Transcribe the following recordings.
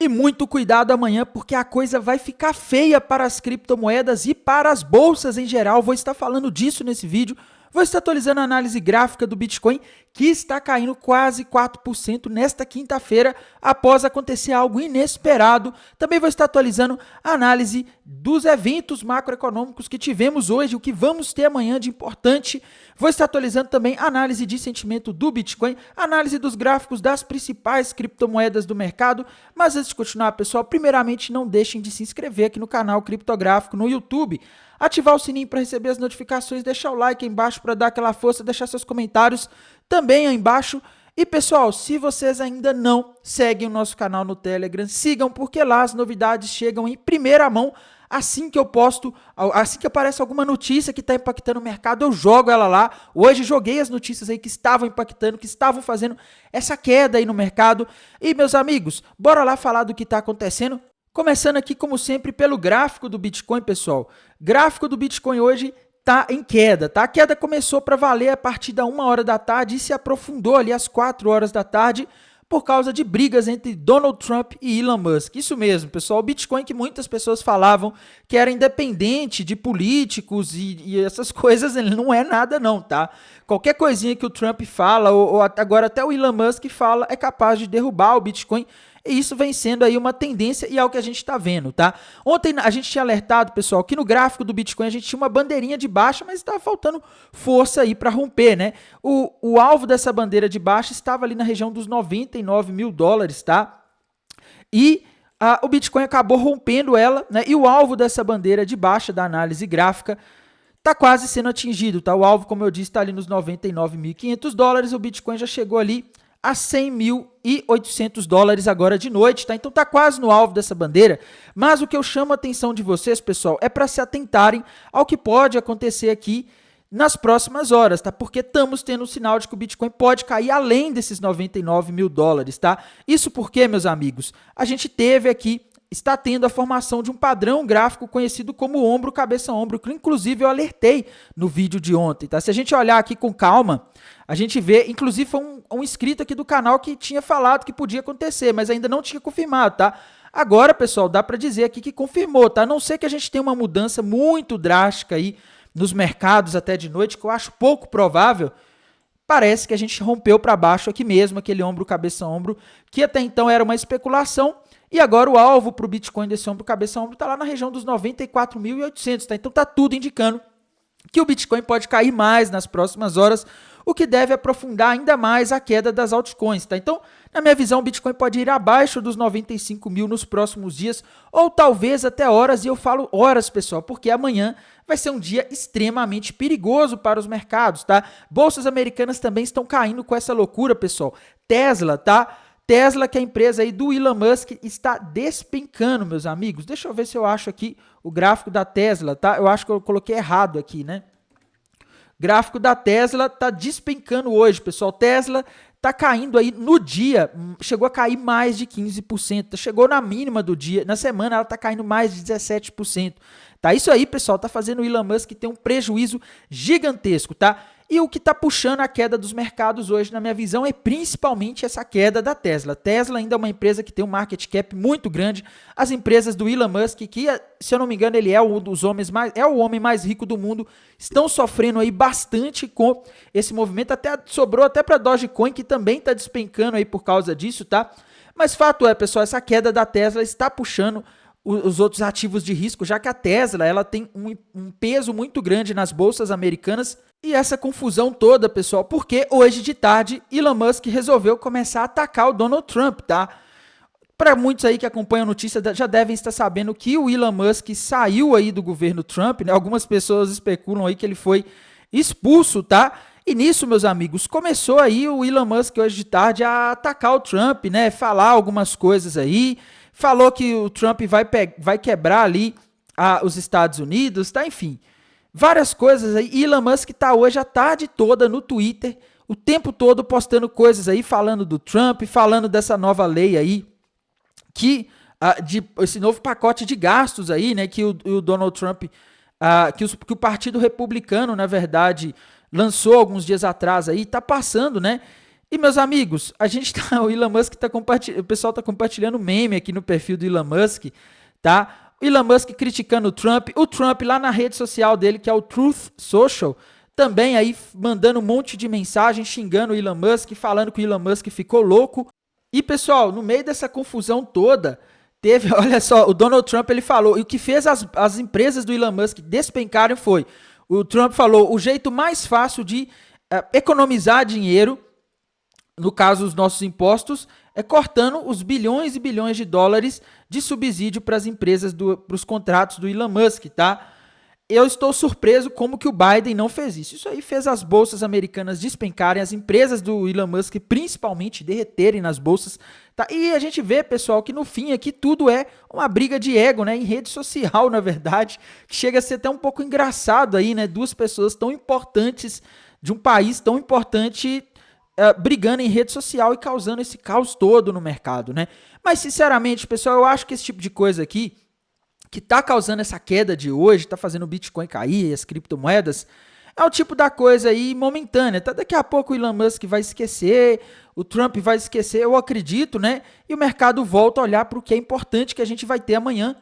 muito cuidado amanhã, porque a coisa vai ficar feia para as criptomoedas e para as bolsas em geral. Vou estar falando disso nesse vídeo. Vou estar atualizando a análise gráfica do Bitcoin, que está caindo quase 4% nesta quinta-feira, após acontecer algo inesperado. Também vou estar atualizando a análise dos eventos macroeconômicos que tivemos hoje, o que vamos ter amanhã de importante. Vou estar atualizando também a análise de sentimento do Bitcoin, análise dos gráficos das principais criptomoedas do mercado. Mas antes de continuar, pessoal, primeiramente não deixem de se inscrever aqui no canal Criptográfico no YouTube, ativar o sininho para receber as notificações, deixar o like aí embaixo para dar aquela força, deixar seus comentários também aí embaixo. E pessoal, se vocês ainda não seguem o nosso canal no Telegram, sigam, porque lá as novidades chegam em primeira mão. Assim que eu posto, assim que aparece alguma notícia que está impactando o mercado, eu jogo ela lá. Hoje joguei as notícias aí que estavam impactando, que estavam fazendo essa queda aí no mercado. E meus amigos, bora lá falar do que está acontecendo. Começando aqui, como sempre, pelo gráfico do Bitcoin, pessoal. Gráfico do Bitcoin hoje está em queda, tá? A queda começou para valer a partir da 1 hora da tarde e se aprofundou ali às 4 horas da tarde por causa de brigas entre Donald Trump e Elon Musk. Isso mesmo, pessoal. O Bitcoin, que muitas pessoas falavam que era independente de políticos e essas coisas, ele não é nada não, tá? Qualquer coisinha que o Trump fala, ou agora até o Elon Musk fala, é capaz de derrubar o Bitcoin. E isso vem sendo aí uma tendência e é o que a gente está vendo, tá? Ontem a gente tinha alertado, pessoal, que no gráfico do Bitcoin a gente tinha uma bandeirinha de baixa, mas estava faltando força aí para romper, né? O alvo dessa bandeira de baixa estava ali na região dos 99 mil dólares, tá? E o Bitcoin acabou rompendo ela, né? E o alvo dessa bandeira de baixa da análise gráfica está quase sendo atingido, tá? O alvo, como eu disse, está ali nos 99.500 dólares, o Bitcoin já chegou ali a 100.800 dólares agora de noite, tá? Então tá quase no alvo dessa bandeira, mas o que eu chamo a atenção de vocês, pessoal, é para se atentarem ao que pode acontecer aqui nas próximas horas, tá? Porque estamos tendo um sinal de que o Bitcoin pode cair além desses 99 mil dólares, tá? Isso porque, meus amigos, a gente teve aqui, está tendo a formação de um padrão gráfico conhecido como ombro, cabeça, ombro, que inclusive eu alertei no vídeo de ontem, tá? Se a gente olhar aqui com calma, a gente vê, inclusive foi um inscrito aqui do canal que tinha falado que podia acontecer, mas ainda não tinha confirmado, tá? Agora, pessoal, dá para dizer aqui que confirmou, tá? A não ser que a gente tenha uma mudança muito drástica aí nos mercados até de noite, que eu acho pouco provável. Parece que a gente rompeu para baixo aqui mesmo, aquele ombro, cabeça, ombro, que até então era uma especulação. E agora o alvo para o Bitcoin desse ombro, cabeça, ombro está lá na região dos 94.800, tá? Então tá tudo indicando que o Bitcoin pode cair mais nas próximas horas, o que deve aprofundar ainda mais a queda das altcoins, tá? Então, na minha visão, o Bitcoin pode ir abaixo dos 95 mil nos próximos dias, ou talvez até horas, e eu falo horas, pessoal, porque amanhã vai ser um dia extremamente perigoso para os mercados, tá? Bolsas americanas também estão caindo com essa loucura, pessoal. Tesla, tá? Tesla, que é a empresa aí do Elon Musk, está despencando, meus amigos. Deixa eu ver se eu acho aqui o gráfico da Tesla, tá? Eu acho que eu coloquei errado aqui, né? Gráfico da Tesla está despencando hoje, pessoal. Tesla está caindo aí no dia, chegou a cair mais de 15%. Chegou na mínima do dia, na semana ela está caindo mais de 17%. Tá? Isso aí, pessoal, está fazendo o Elon Musk ter um prejuízo gigantesco, tá? E o que está puxando a queda dos mercados hoje, na minha visão, é principalmente essa queda da Tesla. Tesla ainda é uma empresa que tem um market cap muito grande. As empresas do Elon Musk, que, se eu não me engano, ele é um dos homens o homem mais rico do mundo, estão sofrendo aí bastante com esse movimento. Sobrou até para Dogecoin, que também está despencando aí por causa disso, tá? Mas fato é, pessoal, essa queda da Tesla está puxando os outros ativos de risco, já que a Tesla ela tem um peso muito grande nas bolsas americanas. E essa confusão toda, pessoal, porque hoje de tarde Elon Musk resolveu começar a atacar o Donald Trump, tá? Para muitos aí que acompanham a notícia já devem estar sabendo que o Elon Musk saiu aí do governo Trump, né? Algumas pessoas especulam aí que ele foi expulso, tá? E nisso, meus amigos, começou aí o Elon Musk hoje de tarde a atacar o Trump, né? Falar algumas coisas aí, falou que o Trump vai quebrar ali os Estados Unidos, tá? Enfim, várias coisas aí. Elon Musk tá hoje a tarde toda no Twitter, o tempo todo postando coisas aí, falando do Trump, falando dessa nova lei aí, esse novo pacote de gastos aí, né, que o Donald Trump, que o Partido Republicano, na verdade, lançou alguns dias atrás aí, tá passando, né? E meus amigos, o Elon Musk tá compartilhando, o pessoal tá compartilhando meme aqui no perfil do Elon Musk, tá? O Elon Musk criticando o Trump lá na rede social dele, que é o Truth Social, também aí mandando um monte de mensagem xingando o Elon Musk, falando que o Elon Musk ficou louco. E pessoal, no meio dessa confusão toda, teve, olha só, o Donald Trump ele falou, e o que fez as empresas do Elon Musk despencarem foi, o Trump falou, o jeito mais fácil de economizar dinheiro, no caso os nossos impostos, é cortando os bilhões e bilhões de dólares de subsídio para as empresas, para os contratos do Elon Musk, tá? Eu estou surpreso como que o Biden não fez isso. Isso aí fez as bolsas americanas despencarem, as empresas do Elon Musk principalmente derreterem nas bolsas, tá? E a gente vê, pessoal, que no fim aqui tudo é uma briga de ego, né? Em rede social, na verdade, que chega a ser até um pouco engraçado aí, né? Duas pessoas tão importantes de um país tão importante brigando em rede social e causando esse caos todo no mercado, né? Mas, sinceramente, pessoal, eu acho que esse tipo de coisa aqui, que está causando essa queda de hoje, está fazendo o Bitcoin cair, as criptomoedas, é o tipo da coisa aí momentânea. Tá? Daqui a pouco o Elon Musk vai esquecer, o Trump vai esquecer, eu acredito, né? E o mercado volta a olhar para o que é importante que a gente vai ter amanhã.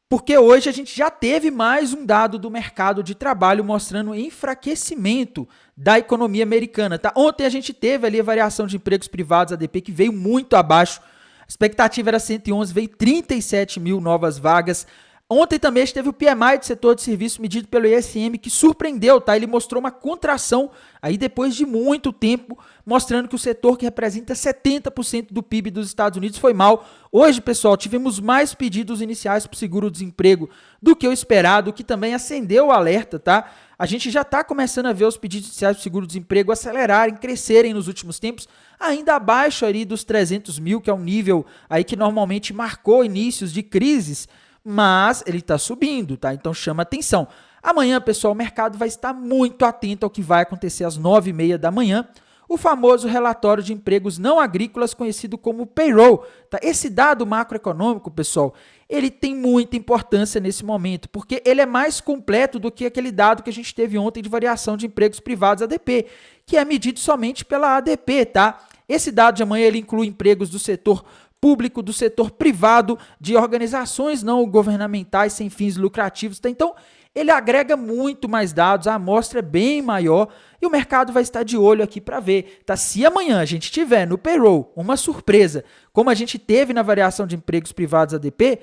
Porque hoje a gente já teve mais um dado do mercado de trabalho mostrando enfraquecimento da economia americana. Tá? Ontem a gente teve ali a variação de empregos privados, ADP, que veio muito abaixo. A expectativa era 111, veio 37 mil novas vagas. Ontem também a gente teve o PMI do setor de serviço medido pelo ISM, que surpreendeu, tá? Ele mostrou uma contração aí depois de muito tempo, mostrando que o setor que representa 70% do PIB dos Estados Unidos foi mal. Hoje, pessoal, tivemos mais pedidos iniciais para o seguro-desemprego do que o esperado, o que também acendeu o alerta, tá? A gente já está começando a ver os pedidos iniciais para o seguro-desemprego acelerarem, crescerem nos últimos tempos, ainda abaixo ali dos 300 mil, que é um nível aí que normalmente marcou inícios de crises, mas ele está subindo, tá? Então chama atenção. Amanhã, pessoal, o mercado vai estar muito atento ao que vai acontecer às 9h30 da manhã, o famoso relatório de empregos não agrícolas, conhecido como payroll. Tá? Esse dado macroeconômico, pessoal, ele tem muita importância nesse momento, porque ele é mais completo do que aquele dado que a gente teve ontem de variação de empregos privados ADP, que é medido somente pela ADP, tá? Esse dado de amanhã ele inclui empregos do setor público, do setor privado, de organizações não governamentais sem fins lucrativos. Tá? Então, ele agrega muito mais dados, a amostra é bem maior e o mercado vai estar de olho aqui para ver. Tá? Se amanhã a gente tiver no payroll uma surpresa, como a gente teve na variação de empregos privados ADP,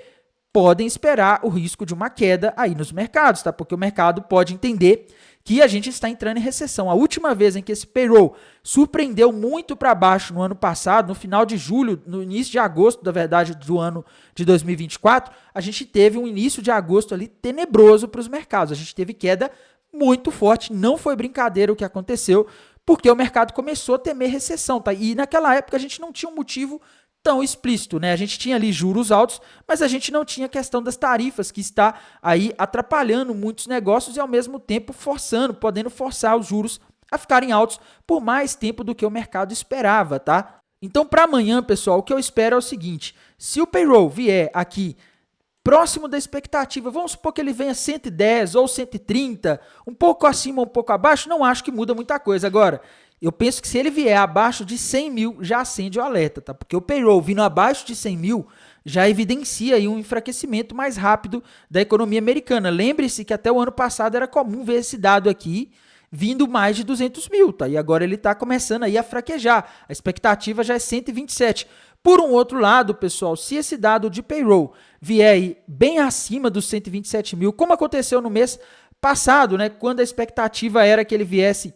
podem esperar o risco de uma queda aí nos mercados, tá? Porque o mercado pode entender que a gente está entrando em recessão. A última vez em que esse payroll surpreendeu muito para baixo no ano passado, no final de julho, no início de agosto, da verdade, do ano de 2024, a gente teve um início de agosto ali tenebroso para os mercados. A gente teve queda muito forte, não foi brincadeira o que aconteceu, porque o mercado começou a temer recessão, tá? E naquela época a gente não tinha um motivo tão explícito, né? A gente tinha ali juros altos, mas a gente não tinha a questão das tarifas, que está aí atrapalhando muitos negócios e ao mesmo tempo podendo forçar os juros a ficarem altos por mais tempo do que o mercado esperava, tá? Então, para amanhã, pessoal, o que eu espero é o seguinte: se o payroll vier aqui próximo da expectativa, vamos supor que ele venha 110 ou 130, um pouco acima, um pouco abaixo, não acho que muda muita coisa. Agora, eu penso que se ele vier abaixo de 100 mil, já acende o alerta, tá? Porque o payroll vindo abaixo de 100 mil já evidencia aí um enfraquecimento mais rápido da economia americana. Lembre-se que até o ano passado era comum ver esse dado aqui vindo mais de 200 mil, tá? E agora ele está começando aí a fraquejar. A expectativa já é 127. Por um outro lado, pessoal, se esse dado de payroll vier aí bem acima dos 127 mil, como aconteceu no mês passado, né? Quando a expectativa era que ele viesse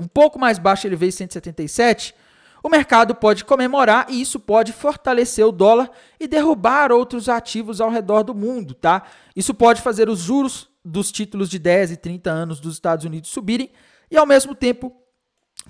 um pouco mais baixo, ele veio 177, o mercado pode comemorar e isso pode fortalecer o dólar e derrubar outros ativos ao redor do mundo, tá? Isso pode fazer os juros dos títulos de 10 e 30 anos dos Estados Unidos subirem e, ao mesmo tempo,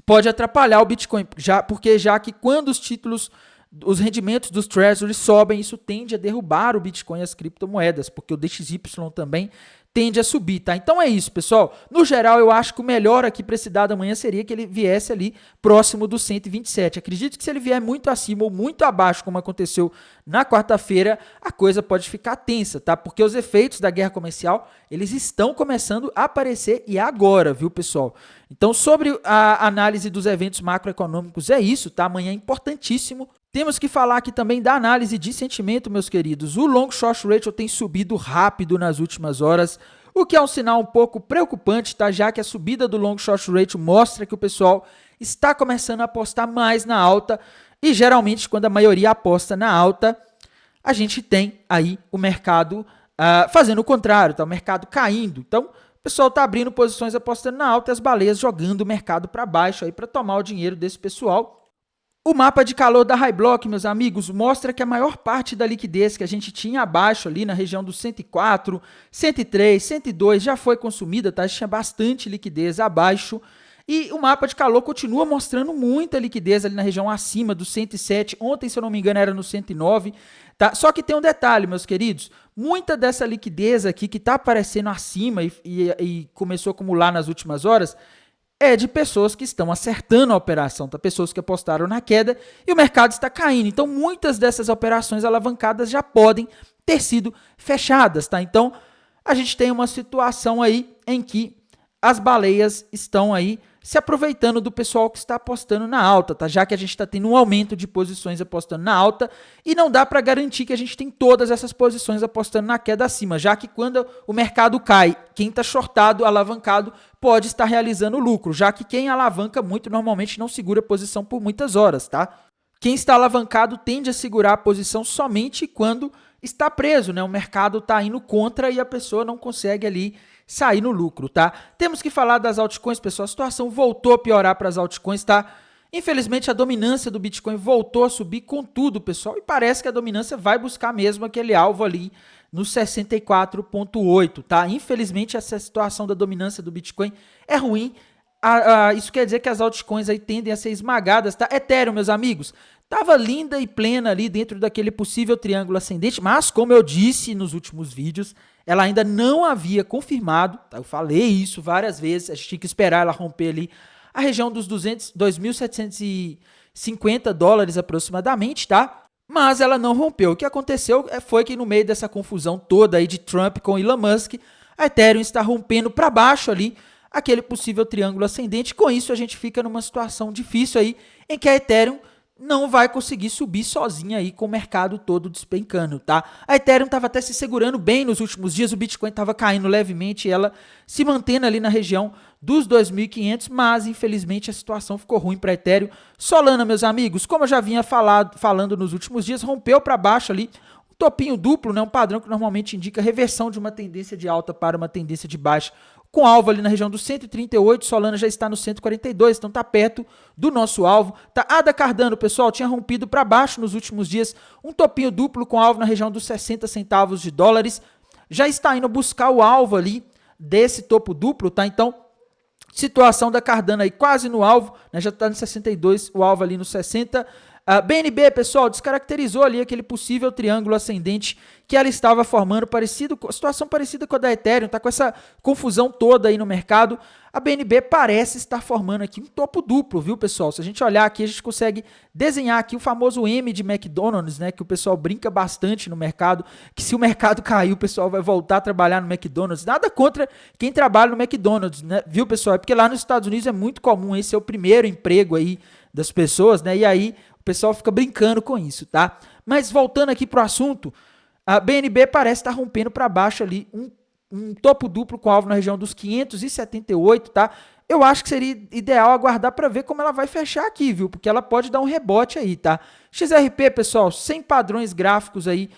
pode atrapalhar o Bitcoin, porque que quando os rendimentos dos treasuries sobem, isso tende a derrubar o Bitcoin e as criptomoedas, porque o DXY também tende a subir, tá? Então é isso, pessoal. No geral, eu acho que o melhor aqui para esse dado amanhã seria que ele viesse ali próximo do 127. Acredito que se ele vier muito acima ou muito abaixo, como aconteceu na quarta-feira, a coisa pode ficar tensa, tá? Porque os efeitos da guerra comercial, eles estão começando a aparecer e agora, viu, pessoal? Então, sobre a análise dos eventos macroeconômicos, é isso, tá? Amanhã é importantíssimo. Temos que falar aqui também da análise de sentimento, meus queridos. O long short ratio tem subido rápido nas últimas horas, o que é um sinal um pouco preocupante, tá? Já que a subida do long short ratio mostra que o pessoal está começando a apostar mais na alta e geralmente quando a maioria aposta na alta, a gente tem aí o mercado fazendo o contrário, tá? O mercado caindo. Então, o pessoal está abrindo posições apostando na alta e as baleias jogando o mercado para baixo aí para tomar o dinheiro desse pessoal. O mapa de calor da High Block, meus amigos, mostra que a maior parte da liquidez que a gente tinha abaixo ali na região dos 104, 103, 102 já foi consumida, tá? A gente tinha bastante liquidez abaixo. E o mapa de calor continua mostrando muita liquidez ali na região acima dos 107. Ontem, se eu não me engano, era no 109. Tá? Só que tem um detalhe, meus queridos. Muita dessa liquidez aqui que está aparecendo acima e começou a acumular nas últimas horas é de pessoas que estão acertando a operação, tá? Pessoas que apostaram na queda e o mercado está caindo. Então, muitas dessas operações alavancadas já podem ter sido fechadas, tá? Então, a gente tem uma situação aí em que as baleias estão aí se aproveitando do pessoal que está apostando na alta, tá? Já que a gente está tendo um aumento de posições apostando na alta e não dá para garantir que a gente tem todas essas posições apostando na queda acima, já que quando o mercado cai, quem está shortado, alavancado, pode estar realizando lucro, já que quem alavanca muito normalmente não segura a posição por muitas horas, tá? Quem está alavancado tende a segurar a posição somente quando está preso, né? O mercado está indo contra e a pessoa não consegue ali sair no lucro, tá? Temos que falar das altcoins, pessoal. A situação voltou a piorar para as altcoins, tá? Infelizmente, a dominância do Bitcoin voltou a subir com tudo, pessoal. E parece que a dominância vai buscar mesmo aquele alvo ali no 64,8, tá? Infelizmente, essa situação da dominância do Bitcoin é ruim. Isso quer dizer que as altcoins aí tendem a ser esmagadas, tá? Ethereum, meus amigos, tava linda e plena ali dentro daquele possível triângulo ascendente, mas como eu disse nos últimos vídeos, ela ainda não havia confirmado, tá? Eu falei isso várias vezes, a gente tinha que esperar ela romper ali a região dos 2.750 dólares aproximadamente, tá? Mas ela não rompeu. O que aconteceu foi que no meio dessa confusão toda aí de Trump com Elon Musk, a Ethereum está rompendo para baixo ali aquele possível triângulo ascendente. Com isso, a gente fica numa situação difícil aí, em que a Ethereum não vai conseguir subir sozinha aí com o mercado todo despencando, tá? A Ethereum estava até se segurando bem nos últimos dias, o Bitcoin estava caindo levemente, ela se mantendo ali na região dos 2.500, mas infelizmente a situação ficou ruim para a Ethereum. Solana, meus amigos, como eu já vinha falando nos últimos dias, rompeu para baixo ali, um topinho duplo, né? Um padrão que normalmente indica reversão de uma tendência de alta para uma tendência de baixa, com alvo ali na região dos 138, Solana já está no 142, então está perto do nosso alvo. Tá? ADA Cardano, pessoal, tinha rompido para baixo nos últimos dias, um topinho duplo com alvo na região dos 60 centavos de dólares, já está indo buscar o alvo ali desse topo duplo, tá? Então, situação da Cardano aí quase no alvo, né? Já está no 62, o alvo ali no 60. BNB, pessoal, descaracterizou ali aquele possível triângulo ascendente que ela estava formando, situação parecida com a da Ethereum, tá com essa confusão toda aí no mercado. A BNB parece estar formando aqui um topo duplo, viu, pessoal? Se a gente olhar aqui, a gente consegue desenhar aqui o famoso M de McDonald's, né, que o pessoal brinca bastante no mercado, que se o mercado cair, o pessoal vai voltar a trabalhar no McDonald's. Nada contra quem trabalha no McDonald's, né, viu, pessoal? É porque lá nos Estados Unidos é muito comum, esse é o primeiro emprego aí das pessoas, né, e aí o pessoal fica brincando com isso, tá? Mas voltando aqui pro assunto, a BNB parece estar rompendo para baixo ali um topo duplo com alvo na região dos 578, tá? Eu acho que seria ideal aguardar para ver como ela vai fechar aqui, viu? Porque ela pode dar um rebote aí, tá? XRP, pessoal, sem padrões gráficos aí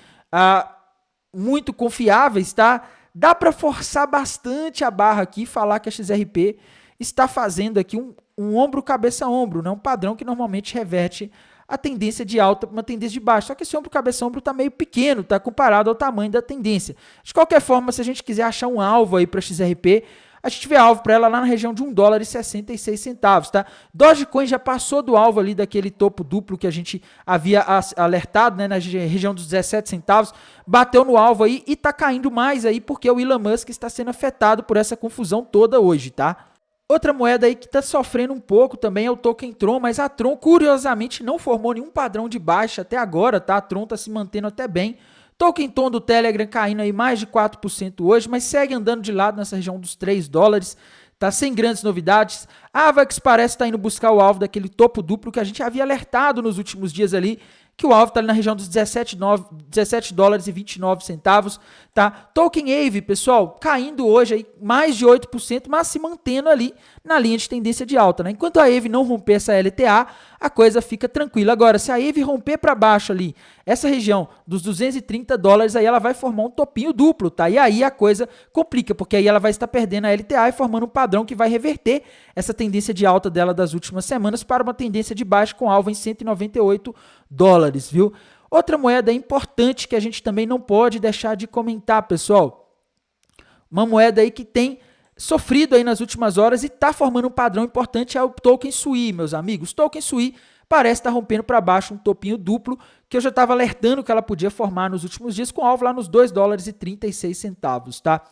muito confiáveis, tá? Dá para forçar bastante a barra aqui e falar que a XRP está fazendo aqui um ombro cabeça ombro, né? Um padrão que normalmente reverte a tendência de alta para uma tendência de baixa. Só que esse ombro cabeça ombro está meio pequeno, tá? Comparado ao tamanho da tendência. De qualquer forma, se a gente quiser achar um alvo aí para XRP, a gente vê alvo para ela lá na região de $1,66, tá? Dogecoin já passou do alvo ali daquele topo duplo que a gente havia alertado, né, na região dos 17 centavos, bateu no alvo aí e tá caindo mais aí porque o Elon Musk está sendo afetado por essa confusão toda hoje, tá? Outra moeda aí que está sofrendo um pouco também é o token Tron, mas a Tron, curiosamente, não formou nenhum padrão de baixa até agora, tá? A Tron está se mantendo até bem. Token Ton do Telegram caindo aí mais de 4% hoje, mas segue andando de lado nessa região dos $3, tá? Sem grandes novidades. A Avax parece estar indo buscar o alvo daquele topo duplo que a gente havia alertado nos últimos dias ali, que o alvo está ali na região dos $17,29, tá? Token Aave, pessoal, caindo hoje aí mais de 8%, mas se mantendo ali na linha de tendência de alta, né? Enquanto a Aave não romper essa LTA, a coisa fica tranquila. Agora, se a Aave romper para baixo ali, essa região dos $230, aí ela vai formar um topinho duplo, tá? E aí a coisa complica, porque aí ela vai estar perdendo a LTA e formando um padrão que vai reverter essa tendência de alta dela das últimas semanas para uma tendência de baixa com alvo em $198, viu? Outra moeda importante que a gente também não pode deixar de comentar, pessoal. Uma moeda aí que tem sofrido aí nas últimas horas e está formando um padrão importante é o Token Sui, meus amigos. Token Sui parece estar rompendo para baixo um topinho duplo que eu já estava alertando que ela podia formar nos últimos dias com alvo lá nos $2,36, tá?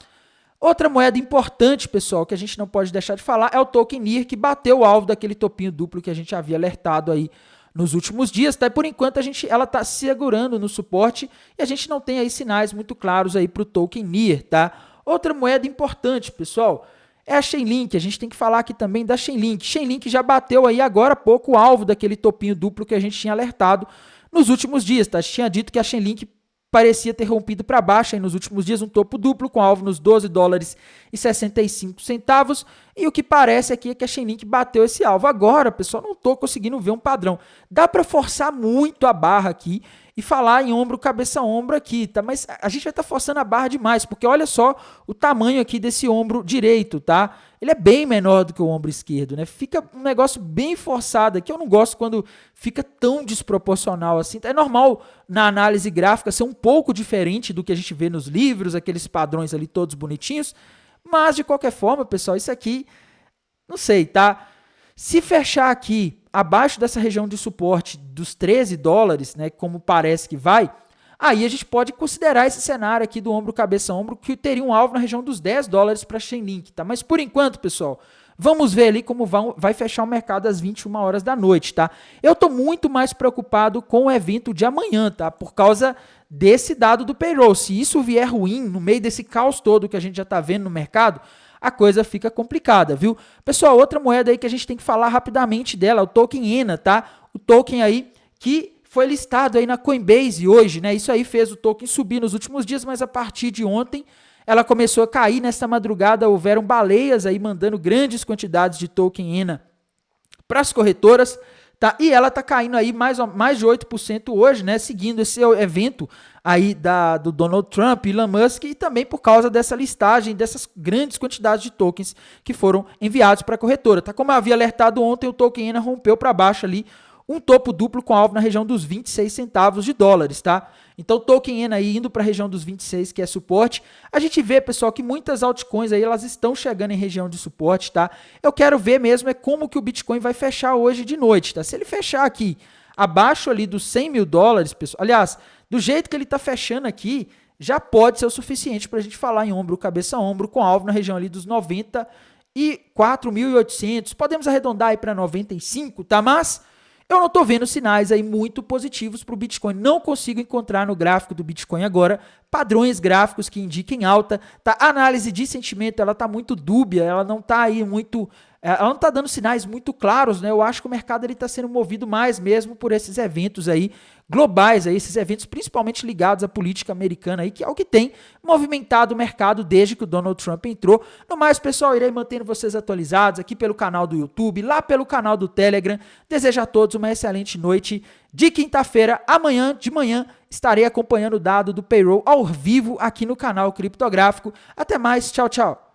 Outra moeda importante, pessoal, que a gente não pode deixar de falar é o Token NIR, que bateu o alvo daquele topinho duplo que a gente havia alertado aí nos últimos dias, tá? E por enquanto ela está segurando no suporte e a gente não tem aí sinais muito claros aí para o Token NIR, tá? Outra moeda importante, pessoal, é a Chainlink. A gente tem que falar aqui também da Chainlink. Chainlink já bateu aí agora há pouco o alvo daquele topinho duplo que a gente tinha alertado nos últimos dias, tá? A gente tinha dito que a Chainlink parecia ter rompido para baixo aí nos últimos dias, um topo duplo com alvo nos $12,65, e o que parece aqui é que a Chainlink bateu esse alvo. Agora, pessoal, não estou conseguindo ver um padrão. Dá para forçar muito a barra aqui e falar em ombro, cabeça, ombro aqui, tá? Mas a gente vai estar forçando a barra demais, porque olha só o tamanho aqui desse ombro direito, tá? Ele é bem menor do que o ombro esquerdo, né? Fica um negócio bem forçado aqui. Eu não gosto quando fica tão desproporcional assim. É normal na análise gráfica ser um pouco diferente do que a gente vê nos livros, aqueles padrões ali todos bonitinhos, mas de qualquer forma, pessoal, isso aqui, não sei, tá? Se fechar aqui abaixo dessa região de suporte dos $13, né, como parece que vai, aí a gente pode considerar esse cenário aqui do ombro, cabeça, ombro, que teria um alvo na região dos $10 para a Chainlink, tá? Mas por enquanto, pessoal, vamos ver ali como vai fechar o mercado às 21 horas da noite, tá? Eu tô muito mais preocupado com o evento de amanhã, tá? Por causa desse dado do payroll. Se isso vier ruim, no meio desse caos todo que a gente já tá vendo no mercado, a coisa fica complicada, viu? Pessoal, outra moeda aí que a gente tem que falar rapidamente dela, o token ENA, tá? O token aí que foi listado aí na Coinbase hoje, né? Isso aí fez o token subir nos últimos dias, mas a partir de ontem ela começou a cair. Nesta madrugada houveram baleias aí mandando grandes quantidades de token ENA para as corretoras, tá? E ela tá caindo aí mais de 8% hoje, né? Seguindo esse evento aí do Donald Trump, Elon Musk, e também por causa dessa listagem, dessas grandes quantidades de tokens que foram enviados para a corretora, tá? Como eu havia alertado ontem, o token ENA rompeu para baixo ali um topo duplo com alvo na região dos $0,26, tá? Então, token ENA aí indo para a região dos 26, que é suporte. A gente vê, pessoal, que muitas altcoins aí, elas estão chegando em região de suporte, tá? Eu quero ver mesmo como que o Bitcoin vai fechar hoje de noite, tá? Se ele fechar aqui abaixo ali dos $100 mil, pessoal, aliás, do jeito que ele está fechando aqui, já pode ser o suficiente para a gente falar em ombro, cabeça, ombro, com alvo na região ali dos 94.800. Podemos arredondar aí para 95, tá? Mas eu não estou vendo sinais aí muito positivos para o Bitcoin. Não consigo encontrar no gráfico do Bitcoin agora padrões gráficos que indiquem alta. Tá? A análise de sentimento ela está muito dúbia, ela não está aí muito, ela não está dando sinais muito claros, né? Eu acho que o mercado está sendo movido mais mesmo por esses eventos aí globais, aí, esses eventos principalmente ligados à política americana, aí, que é o que tem movimentado o mercado desde que o Donald Trump entrou. No mais, pessoal, irei mantendo vocês atualizados aqui pelo canal do YouTube, lá pelo canal do Telegram. Desejo a todos uma excelente noite de quinta-feira. Amanhã de manhã estarei acompanhando o dado do payroll ao vivo aqui no canal Criptográfico. Até mais, tchau, tchau.